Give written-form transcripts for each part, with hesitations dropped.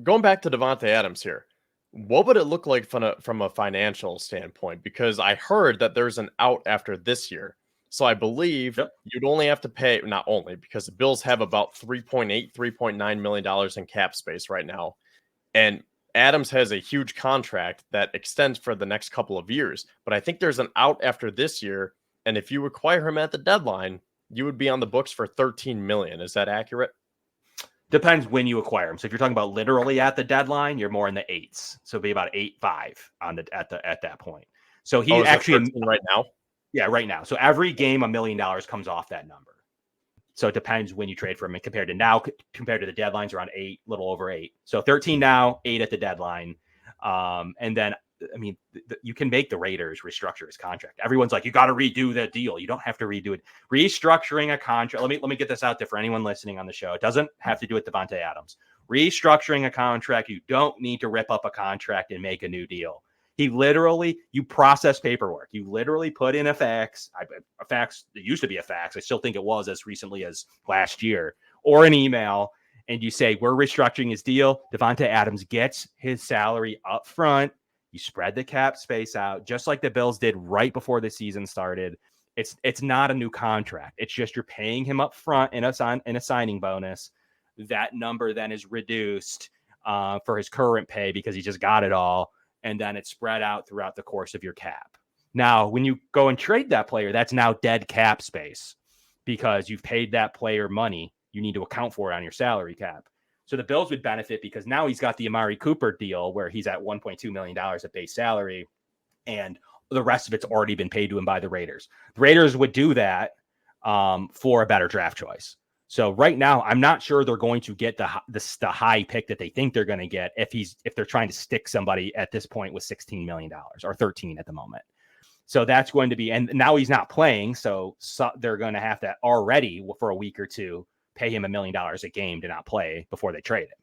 going back to Davante Adams here, what would it look like from a financial standpoint? Because I heard that there's an out after this year. So I believe you'd only have to pay, not only, because the Bills have about $3.9 million in cap space right now. And Adams has a huge contract that extends for the next couple of years. But I think there's an out after this year. And if you acquire him at the deadline, you would be on the books for $13 million. Is that accurate? Depends when you acquire him. So if you're talking about literally at the deadline, you're more in the 8s. So it'd be about 8.5 at that point. So he actually right now. Yeah, right now. So every game, $1 million comes off that number. So it depends when you trade for him. And compared to the deadlines, around 8, little over 8. So 13 now, 8 at the deadline. And then, I mean, you can make the Raiders restructure his contract. Everyone's like, you got to redo the deal. You don't have to redo it. Restructuring a contract. Let me get this out there for anyone listening on the show. It doesn't have to do with Davante Adams. Restructuring a contract, you don't need to rip up a contract and make a new deal. You process paperwork. You literally put in a fax. It used to be a fax. I still think it was as recently as last year, or an email. And you say, we're restructuring his deal. Davante Adams gets his salary up front. You spread the cap space out, just like the Bills did right before the season started. It's not a new contract. It's just you're paying him up front in a signing bonus. That number then is reduced for his current pay because he just got it all. And then it's spread out throughout the course of your cap. Now, when you go and trade that player, that's now dead cap space because you've paid that player money. You need to account for it on your salary cap. So the Bills would benefit because now he's got the Amari Cooper deal where he's at $1.2 million at base salary, and the rest of it's already been paid to him by the Raiders. The Raiders would do that for a better draft choice. So right now, I'm not sure they're going to get the high pick that they think they're going to get if they're trying to stick somebody at this point with $16 million or 13 at the moment. So that's going to be, and now he's not playing. So they're going to have to already for a week or two pay him $1 million a game to not play before they trade him.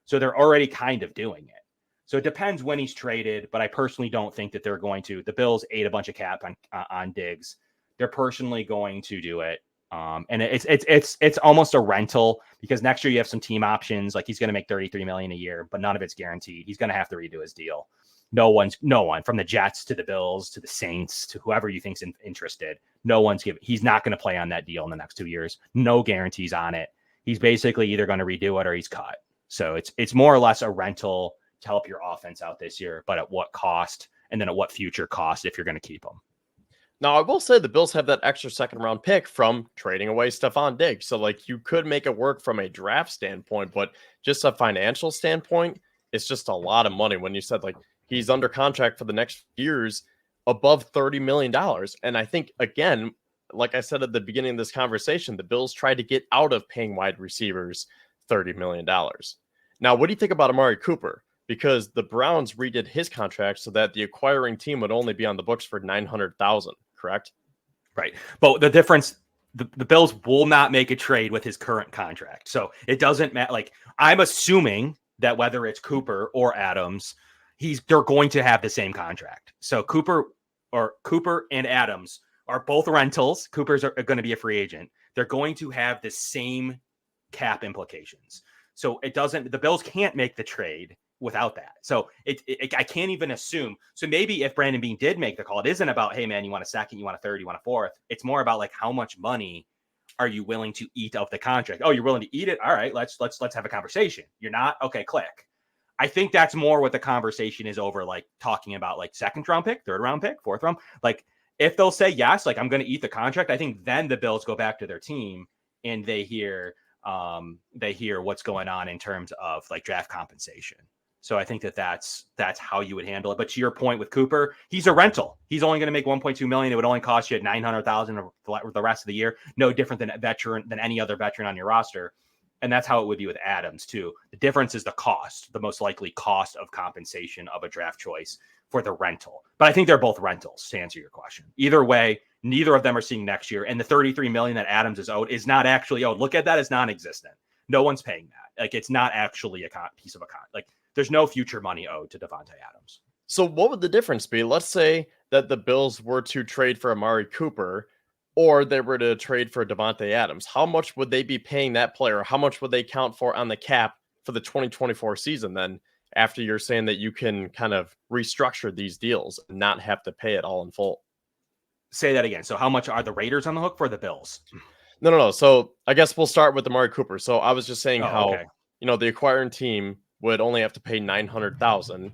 So they're already kind of doing it. So it depends when he's traded, but I personally don't think that they're going to. The Bills ate a bunch of cap on Diggs. They're personally going to do it. And it's almost a rental because next year you have some team options. Like he's going to make $33 million a year, but none of it's guaranteed. He's going to have to redo his deal. No one from the Jets to the Bills to the Saints to whoever you think's interested. He's not going to play on that deal in the next 2 years. No guarantees on it. He's basically either going to redo it or he's cut. So it's more or less a rental to help your offense out this year, but at what cost? And then at what future cost if you're going to keep him? Now, I will say the Bills have that extra second-round pick from trading away Stephon Diggs. So, you could make it work from a draft standpoint, but just a financial standpoint, it's just a lot of money when you said, he's under contract for the next years above $30 million. And I think, again, like I said at the beginning of this conversation, the Bills tried to get out of paying wide receivers $30 million. Now, what do you think about Amari Cooper? Because the Browns redid his contract so that the acquiring team would only be on the books for $900,000. Correct? Right. But the difference, the Bills will not make a trade with his current contract. So it doesn't matter. I'm assuming that whether it's Cooper or Adams, they're going to have the same contract. So Cooper and Adams are both rentals. Cooper's going to be a free agent. They're going to have the same cap implications. So the Bills can't make the trade without that. So I can't even assume. So maybe if Brandon Beane did make the call, it isn't about, hey man, you want a second, you want a third, you want a fourth. It's more about how much money are you willing to eat of the contract? Oh, you're willing to eat it? All right, let's have a conversation. You're not? Okay, click. I think that's more what the conversation is over, talking about second round pick, third round pick, fourth round. If they'll say yes, I'm going to eat the contract, I think then the Bills go back to their team and they hear what's going on in terms of draft compensation. So I think that's how you would handle it. But to your point with Cooper, he's a rental. He's only going to make $1.2 million. It would only cost you $900,000 for the rest of the year. No different than any other veteran on your roster. And that's how it would be with Adams too. The difference is the cost, the most likely cost of compensation of a draft choice for the rental. But I think they're both rentals, to answer your question. Either way, neither of them are seeing next year. And the $33 million that Adams is owed is not actually owed. Look at that as non-existent. No one's paying that. It's not actually a piece of a contract. There's no future money owed to Davante Adams. So what would the difference be? Let's say that the Bills were to trade for Amari Cooper or they were to trade for Davante Adams. How much would they be paying that player? How much would they count for on the cap for the 2024 season then, after you're saying that you can kind of restructure these deals and not have to pay it all in full? Say that again. So how much are the Raiders on the hook for the Bills? No. So I guess we'll start with Amari Cooper. So I was just saying Oh, how, okay. the acquiring team would only have to pay 900,000.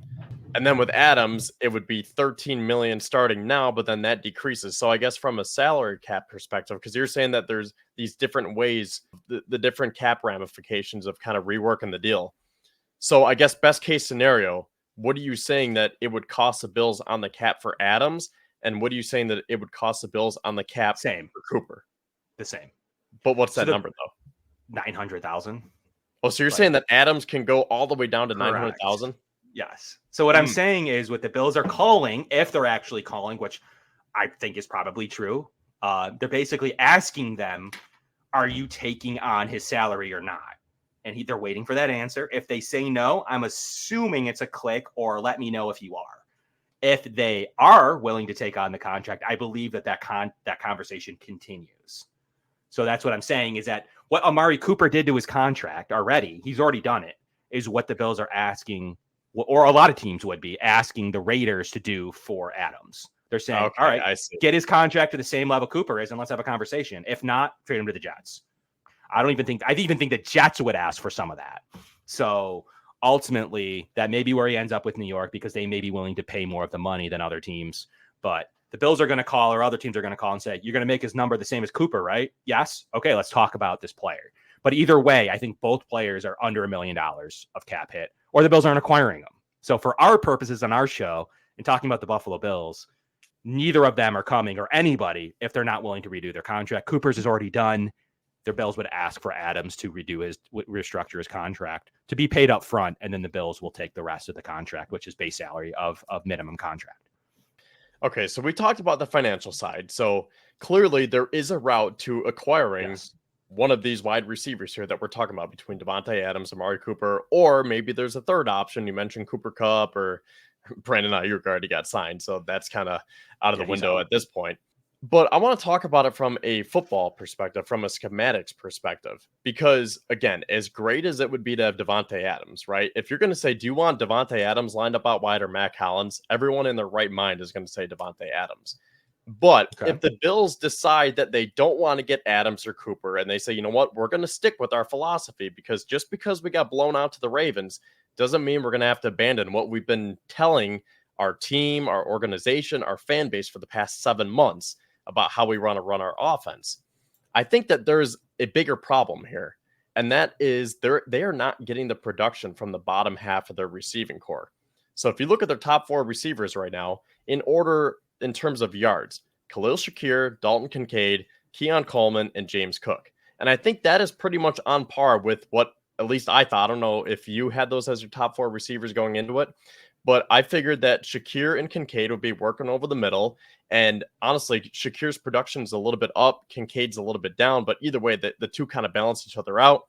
And then with Adams, it would be 13 million starting now, but then that decreases. So I guess from a salary cap perspective, because you're saying that there's these different ways, the different cap ramifications of kind of reworking the deal. So I guess best case scenario, what are you saying that it would cost the Bills on the cap for Adams? And what are you saying that it would cost the Bills on the cap Same. for Cooper? The same. But what's that So number though? 900,000. Oh, so you're Like, saying that Adams can go all the way down to correct. 900,000? Yes. So what I'm saying is what the Bills are calling, if they're actually calling, which I think is probably true, they're basically asking them, are you taking on his salary or not? And they're waiting for that answer. If they say no, I'm assuming it's a click or let me know if you are. If they are willing to take on the contract, I believe that conversation continues. So that's what I'm saying is that what Amari Cooper did to his contract already, he's already done it, is what the Bills are asking, or a lot of teams would be asking the Raiders to do for Adams. They're saying, Okay, all right, get his contract to the same level Cooper is, and let's have a conversation. If not, trade him to the Jets. I even think the Jets would ask for some of that. So ultimately, that may be where he ends up with New York because they may be willing to pay more of the money than other teams. But the Bills are going to call, or other teams are going to call and say, you're going to make his number the same as Cooper, right? Yes. Okay, let's talk about this player. But either way, I think both players are under $1 million of cap hit, or the Bills aren't acquiring them. So for our purposes on our show and talking about the Buffalo Bills, neither of them are coming, or anybody, if they're not willing to redo their contract. Cooper's is already done. Their Bills would ask for Adams to restructure his contract to be paid up front, and then the Bills will take the rest of the contract, which is base salary of minimum contract. Okay, so we talked about the financial side. So clearly there is a route to acquiring one of these wide receivers here that we're talking about between Davante Adams and Amari Cooper, or maybe there's a third option. You mentioned Cooper Kupp or Brandon Ayuk already got signed, so that's kind of out of the window at this point. But I want to talk about it from a football perspective, from a schematics perspective, because again, as great as it would be to have Davante Adams, right? If you're going to say, do you want Davante Adams lined up out wide or Mac Hollins? Everyone in their right mind is going to say Davante Adams. But if the Bills decide that they don't want to get Adams or Cooper, and they say, you know what, we're going to stick with our philosophy, because just because we got blown out to the Ravens doesn't mean we're going to have to abandon what we've been telling our team, our organization, our fan base for the past 7 months about how we run our offense. I think that there's a bigger problem here, and that is they are not getting the production from the bottom half of their receiving core. So if you look at their top 4 receivers right now, in order in terms of yards, Khalil Shakir, Dalton Kincaid, Keon Coleman, and James Cook. And I think that is pretty much on par with what at least I thought. I don't know if you had those as your top 4 receivers going into it, but I figured that Shakir and Kincaid would be working over the middle. And honestly, Shakir's production is a little bit up, Kincaid's a little bit down, but either way, the two kind of balance each other out.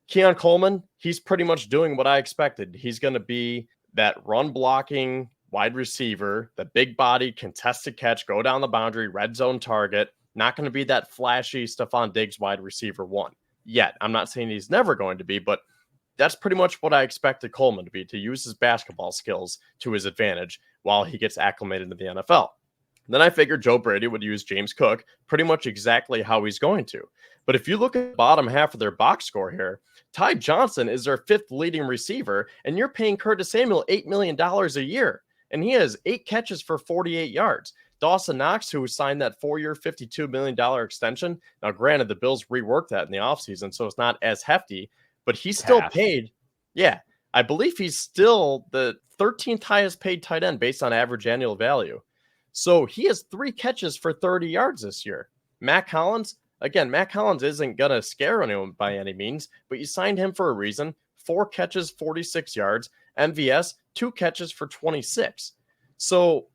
Keon Coleman, he's pretty much doing what I expected. He's going to be that run blocking wide receiver, the big body, contested catch, go down the boundary, red zone target. Not going to be that flashy Stephon Diggs wide receiver one yet. I'm not saying he's never going to be, but that's pretty much what I expected Coleman to be, to use his basketball skills to his advantage while he gets acclimated to the NFL. Then I figured Joe Brady would use James Cook pretty much exactly how he's going to. But if you look at the bottom half of their box score here, Ty Johnson is their 5th leading receiver, and you're paying Curtis Samuel $8 million a year. And he has 8 catches for 48 yards. Dawson Knox, who signed that 4-year, $52 million extension. Now, granted, the Bills reworked that in the offseason, so it's not as hefty, but he's still paid. Yeah, I believe he's still the 13th highest paid tight end based on average annual value. So he has 3 catches for 30 yards this year. Mac Hollins, again, Mac Hollins isn't going to scare anyone by any means, but you signed him for a reason. 4 catches, 46 yards. MVS, 2 catches for 26. So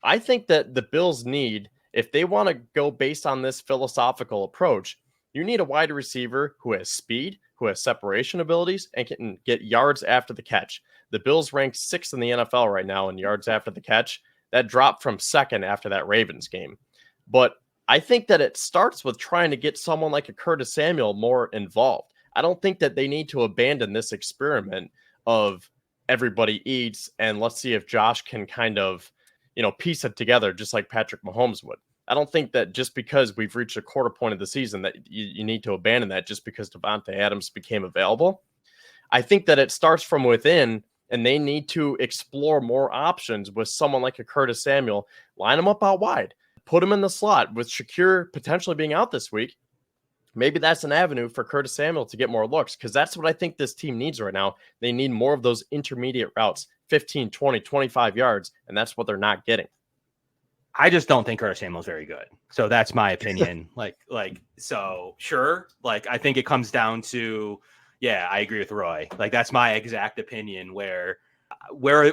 I think that the Bills need, if they want to go based on this philosophical approach, you need a wide receiver who has speed, who has separation abilities, and can get yards after the catch. The Bills rank 6th in the NFL right now in yards after the catch. That dropped from 2nd after that Ravens game. But I think that it starts with trying to get someone like a Curtis Samuel more involved. I don't think that they need to abandon this experiment of everybody eats and let's see if Josh can kind of, piece it together just like Patrick Mahomes would. I don't think that just because we've reached a quarter point of the season that you need to abandon that just because Davante Adams became available. I think that it starts from within, and they need to explore more options with someone like a Curtis Samuel. Line him up out wide, put him in the slot with Shakir potentially being out this week. Maybe that's an avenue for Curtis Samuel to get more looks, because that's what I think this team needs right now. They need more of those intermediate routes, 15, 20, 25 yards, and that's what they're not getting. I just don't think Curtis Samuel's very good. So that's my opinion. So sure. I think it comes down to, yeah, I agree with Roy. That's my exact opinion where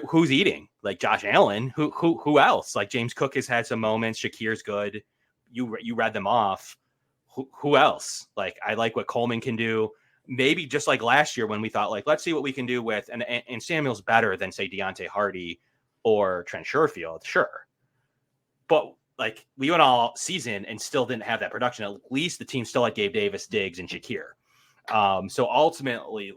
who's eating? Josh Allen, who else? James Cook has had some moments. Shakir's good. You read them off. Who else? I like what Coleman can do. Maybe just like last year when we thought let's see what we can do with, and Samuel's better than say Deontay Hardy or Trent Sherfield. Sure. But we went all season and still didn't have that production. At least the team still had Gabe Davis, Diggs, and Shakir. So ultimately,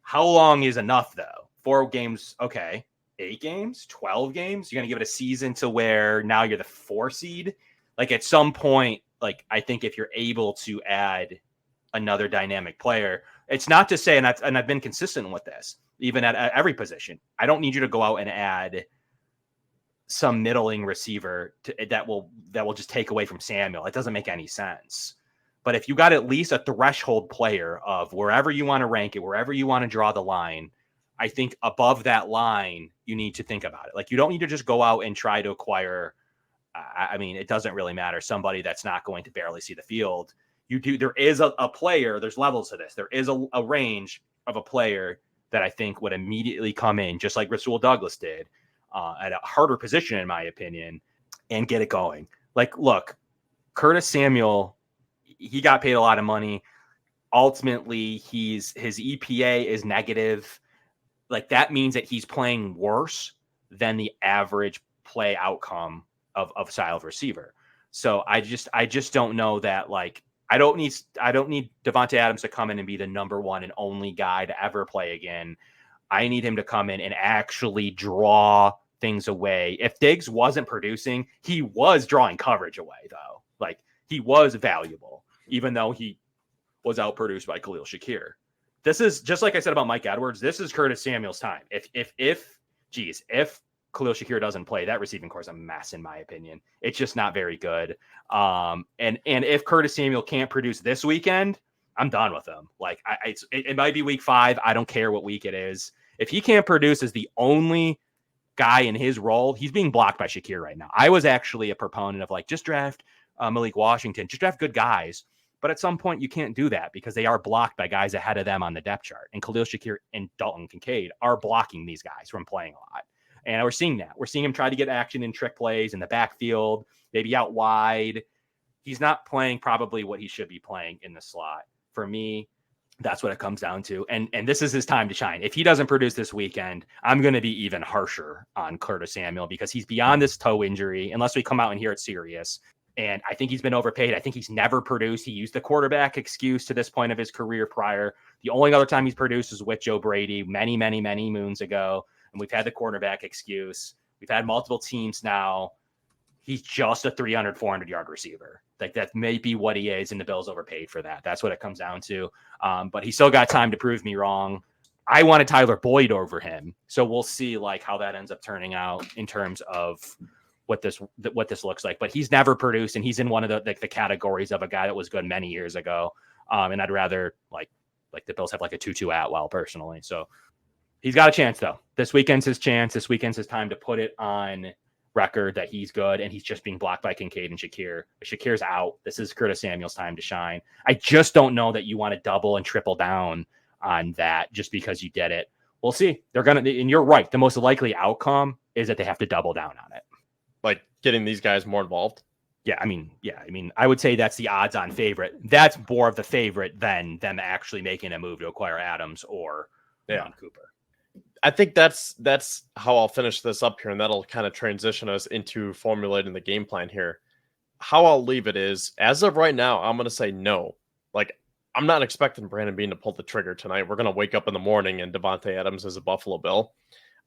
how long is enough though? 4 games, okay. 8 games, 12 games. You're gonna give it a season to where now you're the 4 seed. At some point, I think if you're able to add another dynamic player, it's not to say, and I've been consistent with this, even at every position. I don't need you to go out and add some middling receiver that will just take away from Samuel. It doesn't make any sense. But if you got at least a threshold player of wherever you want to rank it, wherever you want to draw the line, I think above that line, you need to think about it. You don't need to just go out and try to acquire, it doesn't really matter, somebody that's not going to barely see the field. There is a player, there's levels to this. There is a range of a player that I think would immediately come in, just like Rasul Douglas did, at a harder position, in my opinion, and get it going. Look, Curtis Samuel, he got paid a lot of money. Ultimately, his EPA is negative. That means that he's playing worse than the average play outcome of style of receiver. So I just don't know that I don't need Davante Adams to come in and be the number one and only guy to ever play again. I need him to come in and actually draw things away. If Diggs wasn't producing, he was drawing coverage away, though. He was valuable, even though he was outproduced by Khalil Shakir. This is just like I said about Mike Edwards. This is Curtis Samuel's time. If Khalil Shakir doesn't play, that receiving core is a mess, in my opinion. It's just not very good. And if Curtis Samuel can't produce this weekend, I'm done with him. It might be week 5. I don't care what week it is. If he can't produce as the only guy in his role, he's being blocked by Shakir right now. I was actually a proponent of just draft Malik Washington, just draft good guys. But at some point, you can't do that because they are blocked by guys ahead of them on the depth chart. And Khalil Shakir and Dalton Kincaid are blocking these guys from playing a lot. And we're seeing that. We're seeing him try to get action in trick plays in the backfield, maybe out wide. He's not playing probably what he should be playing in the slot. For me, that's what it comes down to. And this is his time to shine. If he doesn't produce this weekend, I'm going to be even harsher on Curtis Samuel because he's beyond this toe injury, unless we come out and hear it's serious. And I think he's been overpaid. I think he's never produced. He used the quarterback excuse to this point of his career prior. The only other time he's produced is with Joe Brady many, many, many moons ago. And we've had the quarterback excuse. We've had multiple teams now. He's just a 300, 400-yard receiver. That may be what he is, and the Bills overpaid for that. That's what it comes down to. But he still got time to prove me wrong. I wanted Tyler Boyd over him. So we'll see how that ends up turning out in terms of what this looks like. But he's never produced, and he's in one of the categories of a guy that was good many years ago. And I'd rather the Bills have a 2-2 Atwell personally. So he's got a chance though. This weekend's his chance. This weekend's his time to put it on record that he's good, and he's just being blocked by Kincaid and Shakir. If Shakir's out, this is Curtis Samuel's time to shine. I just don't know that you want to double and triple down on that just because you did it. We'll see. They're going to, and you're right. The most likely outcome is that they have to double down on it. Getting these guys more involved. I would say that's the odds on favorite. That's more of the favorite than them actually making a move to acquire Adams or Cooper. I think that's how I'll finish this up here, and that'll kind of transition us into formulating the game plan here. How I'll leave it is, as of right now, I'm going to say no. I'm not expecting Brandon Beane to pull the trigger tonight. We're going to wake up in the morning and Davante Adams is a Buffalo Bill.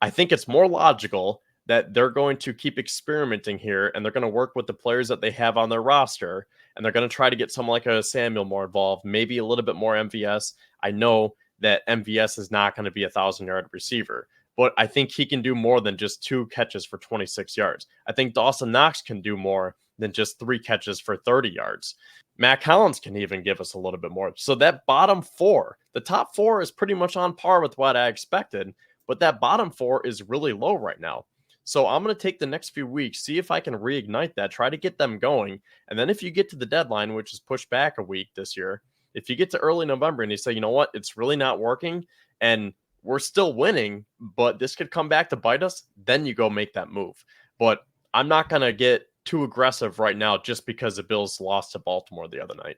I think it's more logical that they're going to keep experimenting here and they're going to work with the players that they have on their roster. And they're going to try to get someone like a Samuel more involved, maybe a little bit more MVS. I know that MVS is not going to be a 1,000-yard receiver, but I think he can do more than just 2 catches for 26 yards. I think Dawson Knox can do more than just 3 catches for 30 yards. Matt Collins can even give us a little bit more. So that bottom 4, the top 4 is pretty much on par with what I expected, but that bottom 4 is really low right now. So I'm going to take the next few weeks, see if I can reignite that, try to get them going. And then if you get to the deadline, which is pushed back a week this year, if you get to early November and you say, you know what, it's really not working and we're still winning, but this could come back to bite us, then you go make that move. But I'm not going to get too aggressive right now just because the Bills lost to Baltimore the other night.